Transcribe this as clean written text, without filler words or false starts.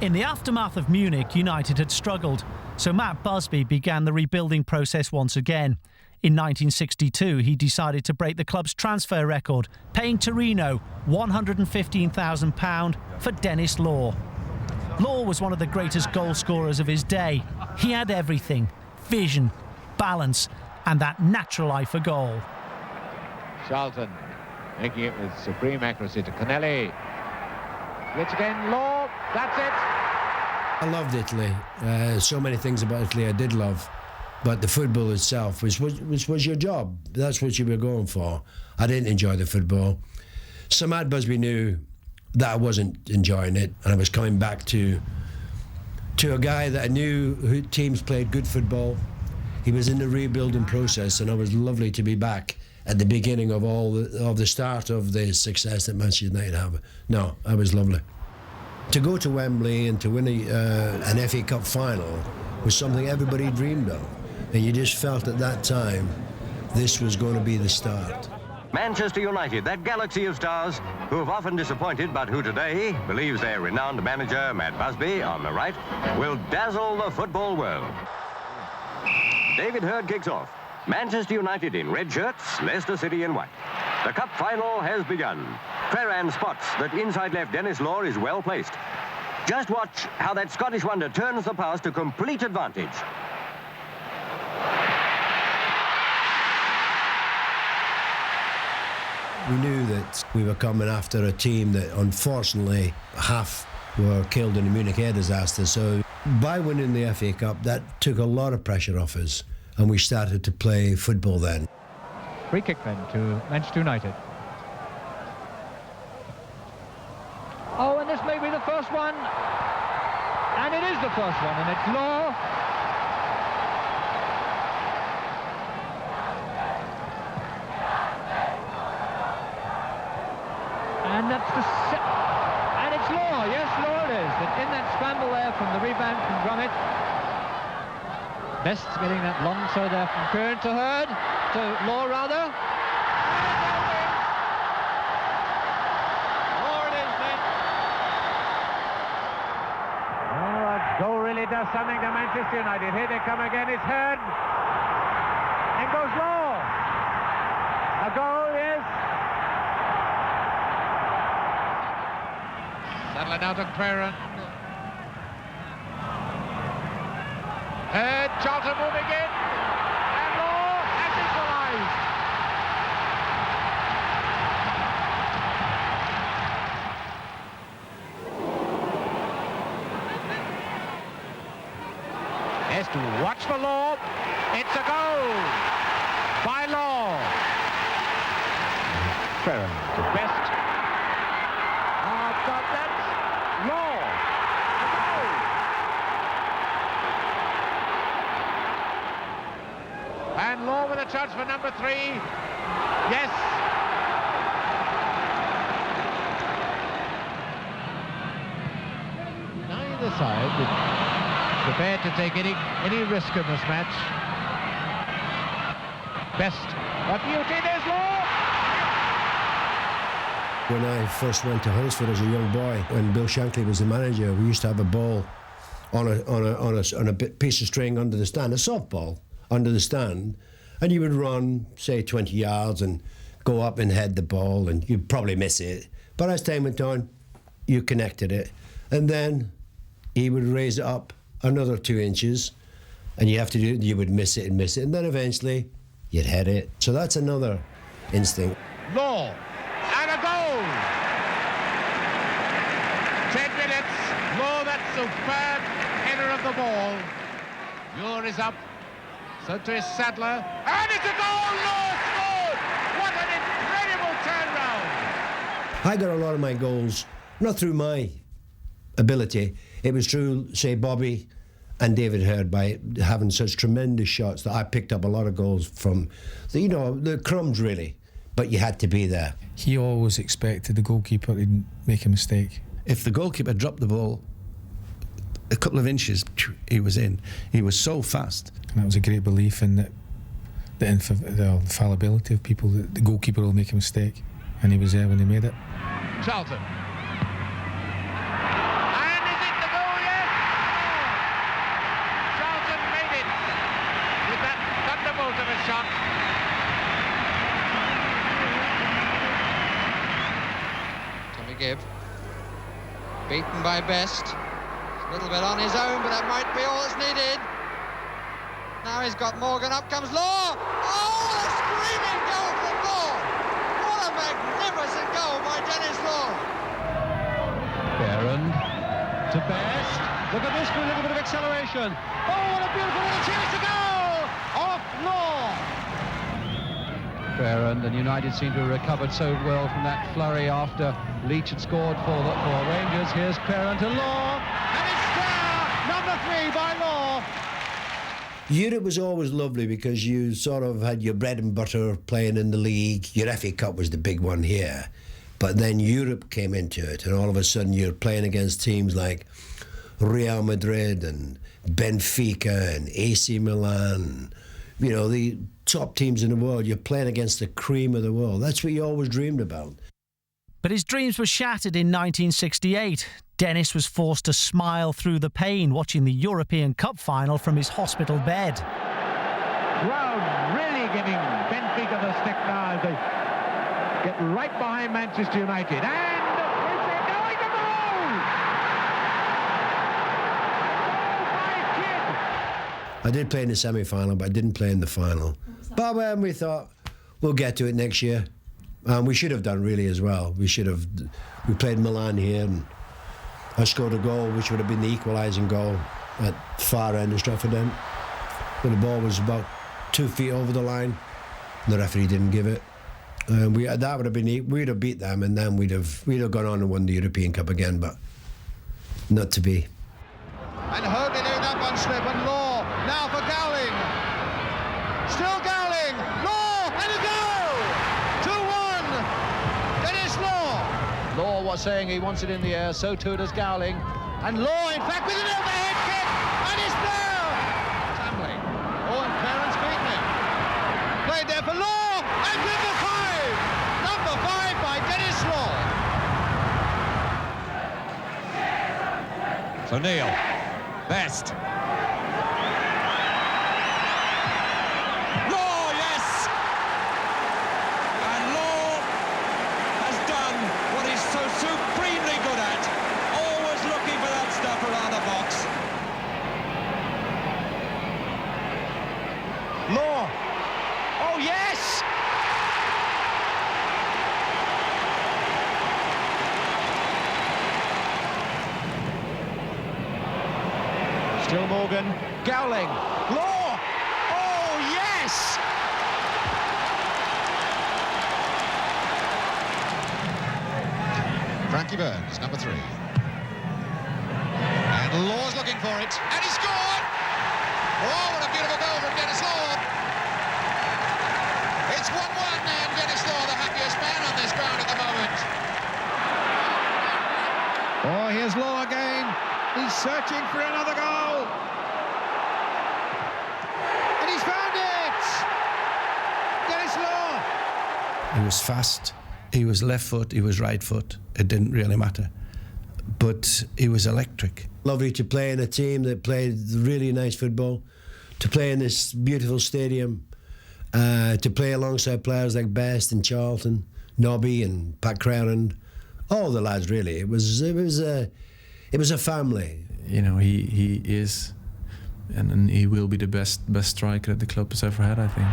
In the aftermath of Munich, United had struggled, so Matt Busby began the rebuilding process once again. In 1962, he decided to break the club's transfer record, paying Torino £115,000 for Denis Law. Law was one of the greatest goal scorers of his day. He had everything: vision, balance, and that natural eye for goal. Charlton making it with supreme accuracy to Connelly. Which again, Law, that's it. I loved Italy. So many things about Italy I did love. But the football itself was your job. That's what you were going for. I didn't enjoy the football. So Matt Busby knew that I wasn't enjoying it, and I was coming back to a guy that I knew who teams played good football. He was in the rebuilding process, and it was lovely to be back at the beginning of the start of the success that Manchester United have. No, it was lovely. To go to Wembley and to win an FA Cup final was something everybody dreamed of. And you just felt at that time this was going to be the start. Manchester United, that galaxy of stars who have often disappointed, but who today believes their renowned manager, Matt Busby, on the right, will dazzle the football world. David Hurd kicks off. Manchester United in red shirts, Leicester City in white. The cup final has begun. Ferran spots that inside left Denis Law is well placed. Just watch how that Scottish wonder turns the pass to complete advantage. We knew that we were coming after a team that unfortunately half were killed in the Munich air disaster. So by winning the FA Cup, that took a lot of pressure off us, and we started to play football then. Free kick then to Manchester United. Oh, and this may be the first one. And it is the first one, and it's Law. And that's and it's Law, yes, Law it is. That in that scramble there from the rebound from Gromit. Best getting that long throw there from Kern to Hurd, to Law rather. Law it is then. Oh, that goal really does something to Manchester United. Here they come again, it's Hurd. In goes Law. A goal, yes. Settling out of Prera. Charlton moving in. And Law has equalised. Has to watch for Law. It's a goal by Law. Ferran to Best. Oh, God, that's Law. And Law with a chance for number 3. Yes. Neither side is prepared to take any risk in this match. Best. A beauty, there's Law. When I first went to Huddersfield as a young boy, when Bill Shankly was the manager, we used to have a ball on a piece of string under the stand, a softball under the stand, and you would run, say, 20 yards and go up and head the ball, and you'd probably miss it. But as time went on, you connected it, and then he would raise it up another 2 inches, and you would miss it, and then eventually you'd head it. So that's another instinct. Law. And a goal. 10 minutes. Law, that superb header of the ball. Muir is up. So to his Sadler. And it's a goal! Law scored! What an incredible turnaround! I got a lot of my goals, not through my ability. It was through, say, Bobby and David Hurd, by having such tremendous shots that I picked up a lot of goals from, the crumbs, really. But you had to be there. He always expected the goalkeeper to make a mistake. If the goalkeeper dropped the ball a couple of inches, he was in. He was so fast. And that was a great belief in the infallibility of people, that the goalkeeper will make a mistake. And he was there when he made it. Charlton. And is it the goal? Beaten by Best. A little bit on his own, but that might be all that's needed. Now he's got Morgan, up comes Law! Oh, a screaming goal from Law! What a magnificent goal by Denis Law! Berend to Best. Look at this for a little bit of acceleration. Oh, what a beautiful little chance to go! Off Law! Berend and United seem to have recovered so well from that flurry after Leach had scored for Rangers. Here's Berend to Law, and it's there! Number 3 by Law. Europe was always lovely because you sort of had your bread and butter playing in the league. Your FA Cup was the big one here. But then Europe came into it, and all of a sudden you're playing against teams like Real Madrid and Benfica and AC Milan. You know, the top teams in the world. You're playing against the cream of the world. That's what you always dreamed about. But his dreams were shattered in 1968. Denis was forced to smile through the pain watching the European Cup final from his hospital bed. Crowd really giving Benfica the stick now. They get right behind Manchester United. And it's going to goal! Goal by Kid! I did play in the semi-final, but I didn't play in the final. But when we thought, we'll get to it next year. And we should have done really as well. We played Milan here, and I scored a goal which would have been the equalising goal at far end of Stratford End. But the ball was about 2 feet over the line. The referee didn't give it. That would have been, we'd have beat them, and then we'd have gone on and won the European Cup again, but not to be. And holding it up on slip, and Law now for Gowling. Still Gowling. Law, and a goal! 2-1. Denis Law. Law was saying he wants it in the air, so too does Gowling. And Law, in fact, with an overhead kick, and it's there! Tambling. Oh, and Clarence beaten him. Played there for Law, and number 5. Number 5 by Denis Law. So Neil, Best. Law, yes! And Law has done what he's so supremely good at. Always looking for that stuff around the box. Law. Oh, yes! Still Morgan. Gowling. Law. Oh, yes! Frankie Burns, number 3. And Law's looking for it, and he scored! Oh, what a beautiful goal from Denis Law! It's 1-1, and Denis Law, the happiest man on this ground at the moment. Oh, here's Law again. He's searching for another goal. And he's found it! Denis Law! He was fast. He was left foot. He was right foot. It didn't really matter. But he was electric. Lovely to play in a team that played really nice football, to play in this beautiful stadium, to play alongside players like Best and Charlton, Nobby and Pat Crowland, all the lads really. It was a family. You know, he is, and he will be the best striker that the club has ever had, I think.